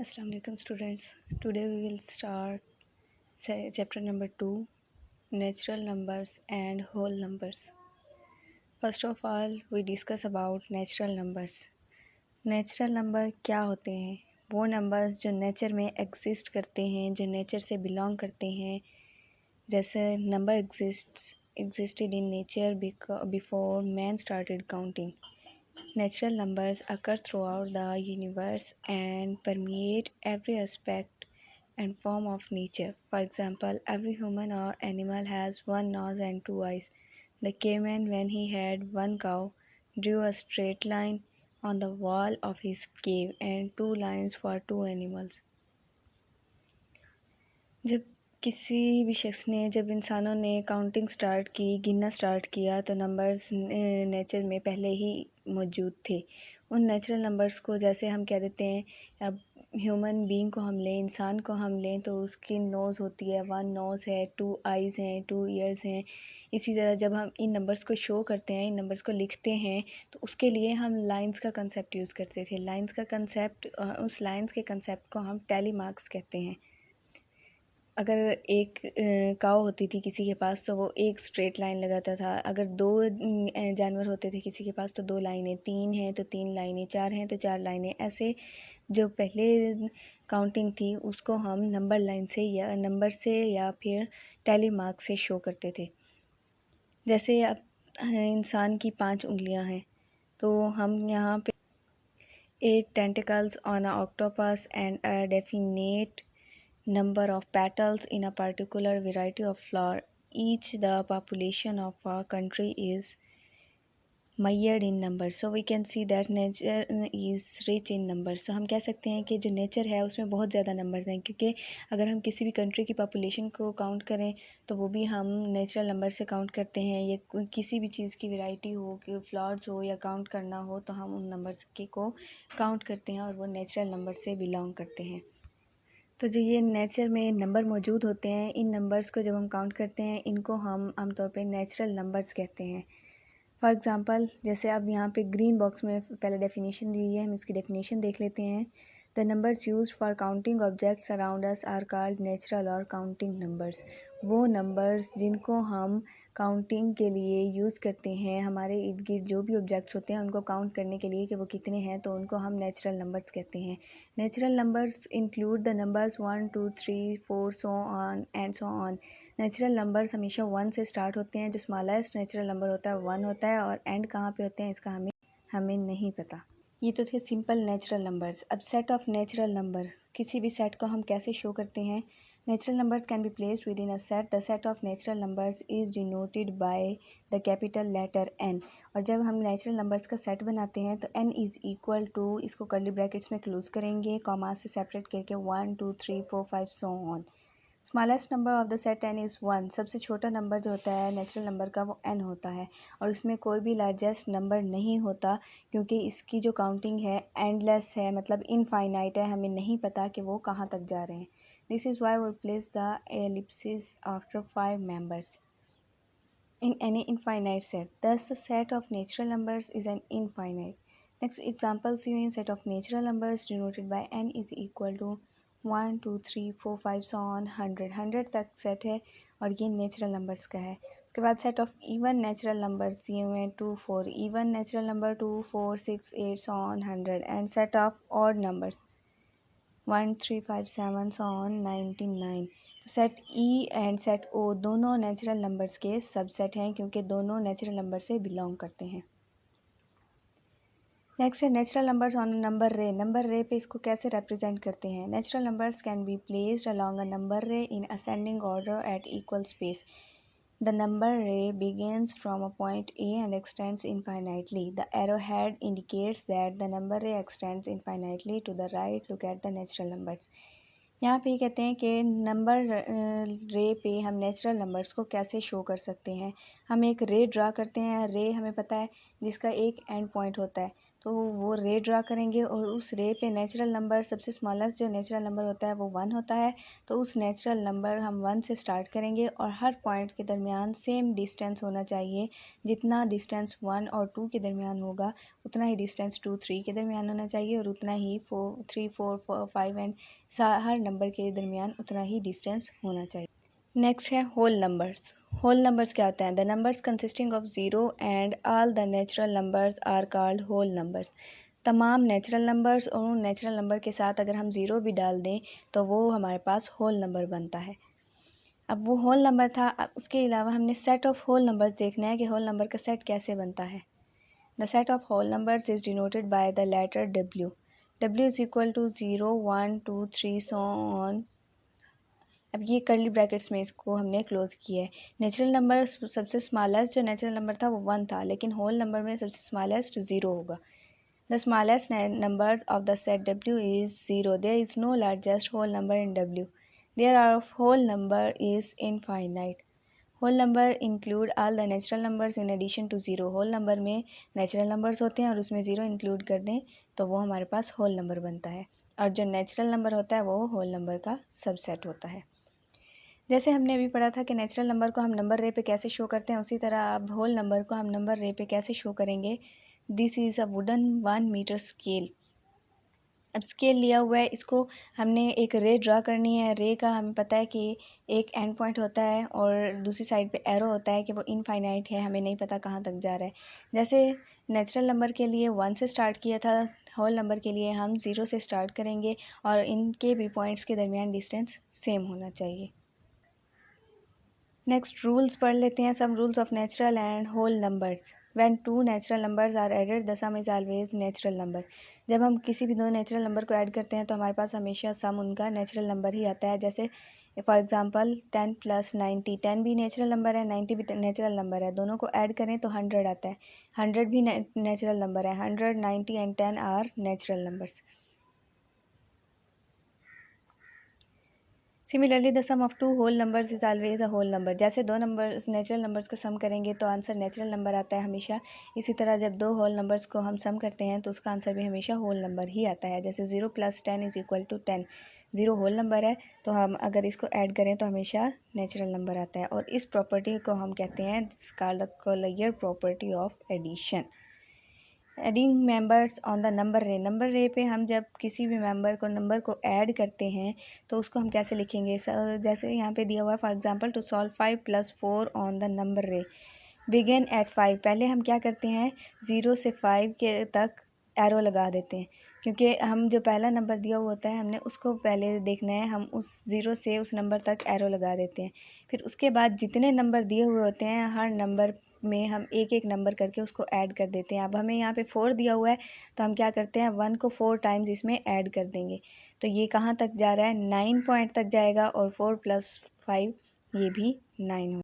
Assalamu alaikum students. Today we will start chapter number 2, natural numbers and whole numbers. First of all we discuss about natural numbers. Natural number क्या होते हैं? वो numbers जो nature में exist करते हैं, जो नेचर से बिलोंग करते हैं, जैसे number existed in nature before man started counting. Natural numbers occur throughout the universe and permeate every aspect and form of nature. For example, every human or animal has one nose and two eyes. The caveman, when he had one cow, drew a straight line on the wall of his cave and two lines for two animals. जब इंसानों ने counting start की, गिनना start किया, तो numbers nature में पहले ही मौजूद थे. उन नेचुरल नंबर्स को जैसे हम कह देते हैं, अब ह्यूमन बीइंग को हम लें, इंसान को हम लें, तो उसकी नोज़ होती है, वन नोज़ है, टू आइज़ हैं, टू ईयर्स हैं. इसी तरह जब हम इन नंबर्स को शो करते हैं, इन नंबर्स को लिखते हैं, तो उसके लिए हम लाइंस का कंसेप्ट यूज़ करते थे. लाइंस का कंसेप्ट, उस लाइंस के कंसेप्ट को हम टैली मार्क्स कहते हैं. अगर एक काऊ होती थी किसी के पास, तो वो एक स्ट्रेट लाइन लगाता था. अगर दो जानवर होते थे किसी के पास, तो दो लाइनें, तीन हैं तो तीन लाइनें, चार हैं तो चार लाइनें. ऐसे जो पहले काउंटिंग थी उसको हम नंबर लाइन से या नंबर से या फिर टैली मार्क से शो करते थे. जैसे अब इंसान की 5 उंगलियां हैं, तो हम यहाँ पे 8 tentacles on a octopus and a definite number of petals in a particular variety of flower. Each the population of a country is measured in numbers. So we can see that nature is rich in numbers. So हम कह सकते हैं कि जो nature है उसमें बहुत ज़्यादा नंबर्स हैं, क्योंकि अगर हम किसी भी कंट्री की पॉपुलेशन को काउंट करें तो वो भी हम नेचुरल नंबर से काउंट करते हैं. ये किसी भी चीज़ की वैरायटी हो, कि फ्लावर्स हो या काउंट करना हो, तो हम उन नंबर्स को काउंट करते हैं और वो नेचुरल नंबर से बिलोंग करते हैं. तो जो ये नेचर में नंबर मौजूद होते हैं, इन नंबर्स को जब हम काउंट करते हैं, इनको हम आमतौर पे नेचुरल नंबर्स कहते हैं. फॉर एग्ज़ाम्पल, जैसे अब यहाँ पे ग्रीन बॉक्स में पहले डेफिनेशन दी हुई है, हम इसकी डेफिनेशन देख लेते हैं. The numbers used for counting objects around us are called natural और काउंटिंग नंबर्स. वो नंबर्स जिनको हम काउंटिंग के लिए यूज़ करते हैं, हमारे इर्द गिर्द जो भी ऑब्जेक्ट्स होते हैं उनको काउंट करने के लिए कि वो कितने हैं, तो उनको हम नेचुरल नंबर्स कहते हैं. Natural numbers include the numbers 1 2 3 4 so on and so on. Natural numbers हमेशा 1 से स्टार्ट होते हैं. जो स्मॉलेस्ट नेचुरल नंबर होता है 1 होता है, और एंड कहाँ पे होते हैं इसका हमें नहीं पता. ये तो थे सिंपल नेचुरल नंबर्स. अब सेट ऑफ नेचुरल नंबर, किसी भी सेट को हम कैसे शो करते हैं? Natural numbers can be placed within a set. The set of natural numbers is denoted by the capital letter N. और जब हम नेचुरल नंबर्स का सेट बनाते हैं तो एन इज़ इक्वल टू, इसको कर्ली ब्रैकेट्स में क्लोज करेंगे, कॉमा से सेपरेट करके 1 2 3 4 5 so on. Smallest number of the set N is 1. सबसे छोटा नंबर जो होता है नेचुरल नंबर का, वो एन होता है, और इसमें कोई भी लार्जेस्ट नंबर नहीं होता, क्योंकि इसकी जो काउंटिंग है एंडलेस है, मतलब इनफाइनाइट है. हमें नहीं पता कि वो कहाँ तक जा रहे हैं. This is why we place the ellipsis after 5 members in any infinite set. Thus the set of natural numbers is an infinite. Next example see in set of natural numbers denoted by n is equal to 1 2 3 4 5 so on 100 तक set है, और ये natural numbers का है. उसके बाद set of even natural numbers दिए हुए हैं 2 4, even natural number 2 4 6 8 so on 100, and set of odd numbers 1 3 5 7 so on 99. तो सेट ई एंड सेट ओ दोनों नेचुरल नंबर्स के सबसेट हैं, क्योंकि दोनों नेचुरल नंबर से बिलोंग करते हैं. नेक्स्ट है natural numbers on number ray. Number ray पे इसको कैसे रिप्रेजेंट करते हैं? Natural numbers can be placed along a number ray in ascending order at equal space. The number ray begins from a point A and extends infinitely. The arrowhead indicates that the number ray extends infinitely to the right. Look at the natural numbers. यहाँ पे कहते हैं कि number ray पे हम natural numbers को कैसे show कर सकते हैं. हम एक रे ड्रा करते हैं. रे हमें पता है जिसका एक एंड पॉइंट होता है, तो वो रे ड्रा करेंगे और उस रे पे नेचुरल नंबर सबसे स्मॉलेस्ट जो नेचुरल नंबर होता है वो 1 होता है। तो उस नेचुरल नंबर हम 1 से स्टार्ट करेंगे और हर पॉइंट के दरमियान सेम डिस्टेंस होना चाहिए। जितना डिस्टेंस 1 और 2 के दरमियान होगा उतना ही डिस्टेंस 2 3 के दरमियान होना चाहिए और उतना ही 4 3 4 5 एंड हर नंबर के दरमियान उतना ही डिस्टेंस होना चाहिए। नेक्स्ट है होल नंबर्स। होल नंबर्स क्या होते हैं? The numbers consisting of zero and all the natural numbers are called whole numbers. तमाम नेचुरल नंबर्स और उन नेचुरल नंबर के साथ अगर हम ज़ीरो भी डाल दें तो वो हमारे पास होल नंबर बनता है। अब वो होल नंबर था, अब उसके अलावा हमने सेट ऑफ होल नंबर्स देखना है कि होल नंबर का सेट कैसे बनता है। The set of whole numbers is denoted by the letter W. W is equal to 0 1 2 3 so on. अब ये कर्ली ब्रैकेट्स में इसको हमने क्लोज किया है। नेचुरल नंबर सबसे स्मॉलेस्ट जो नेचुरल नंबर था वो 1 था, लेकिन होल नंबर में सबसे स्मॉलेस्ट 0 होगा। The smallest number of the set W is 0। There is no largest whole number in W। There are whole number is infinite. Whole number include all the natural numbers in addition to zero. Whole number में natural numbers होते हैं और उसमें zero include कर दें तो वो हमारे पास होल नंबर बनता है। और जो नेचुरल नंबर होता है वो होल नंबर का सबसेट होता है। जैसे हमने अभी पढ़ा था कि नेचुरल नंबर को हम नंबर रे पे कैसे शो करते हैं, उसी तरह अब होल नंबर को हम नंबर रे पे कैसे शो करेंगे। This is a wooden 1 metre scale. अब स्केल लिया हुआ है, इसको हमने एक रे ड्रा करनी है। रे का हमें पता है कि एक एंड पॉइंट होता है और दूसरी साइड पे एरो होता है कि वो इनफाइनाइट है, हमें नहीं पता कहाँ तक जा रहा है। जैसे नेचुरल नंबर के लिए 1 से स्टार्ट किया था, होल नंबर के लिए हम 0 से स्टार्ट करेंगे और इनके भी पॉइंट्स के दरमियान डिस्टेंस सेम होना चाहिए। नेक्स्ट रूल्स पढ़ लेते हैं। Some rules of natural and whole numbers. When two natural numbers are added the sum is always natural number. जब हम किसी भी दो नेचुरल नंबर को ऐड करते हैं तो हमारे पास हमेशा सम उनका नेचुरल नंबर ही आता है। जैसे फॉर एग्जांपल 10 + 90, 10 भी नेचुरल नंबर है, 90 भी नेचुरल नंबर है, दोनों को ऐड करें तो 100 आता है। 100 भी नेचुरल नंबर है। 100 90 and 10 are natural numbers. Similarly the sum of two whole numbers is always a whole number. जैसे दो नंबर्स नेचुरल नंबर्स को सम करेंगे तो आंसर नेचुरल नंबर आता है हमेशा। इसी तरह जब दो होल नंबर्स को हम सम करते हैं तो उसका आंसर भी हमेशा होल नंबर ही आता है। जैसे 0 + 10 is equal to 10। 0 whole number है तो हम अगर इसको ऐड करें तो हमेशा नेचुरल नंबर आता है और इस प्रॉपर्टी को हम कहते हैं this called the closure property of addition. Adding members on the number ray. Number ray पे हम जब किसी भी नंबर को ऐड करते हैं तो उसको हम कैसे लिखेंगे। जैसे यहाँ पे दिया हुआ है for example to solve 5 + 4 on the number ray begin at 5। पहले हम क्या करते हैं 0 से 5 के तक एरो लगा देते हैं, क्योंकि हम जो पहला नंबर दिया हुआ होता है हमने उसको पहले देखना है। हम उस 0 से उस नंबर तक एरो लगा देते हैं। फिर उसके बाद जितने नंबर दिए हुए होते हैं हर नंबर में हम एक एक नंबर करके उसको ऐड कर देते हैं। अब हमें यहाँ पे 4 दिया हुआ है तो हम क्या करते हैं 1 को 4 टाइम्स इसमें ऐड कर देंगे। तो ये कहाँ तक जा रहा है 9 पॉइंट तक जाएगा और 4 + 5 ये भी 9 हो।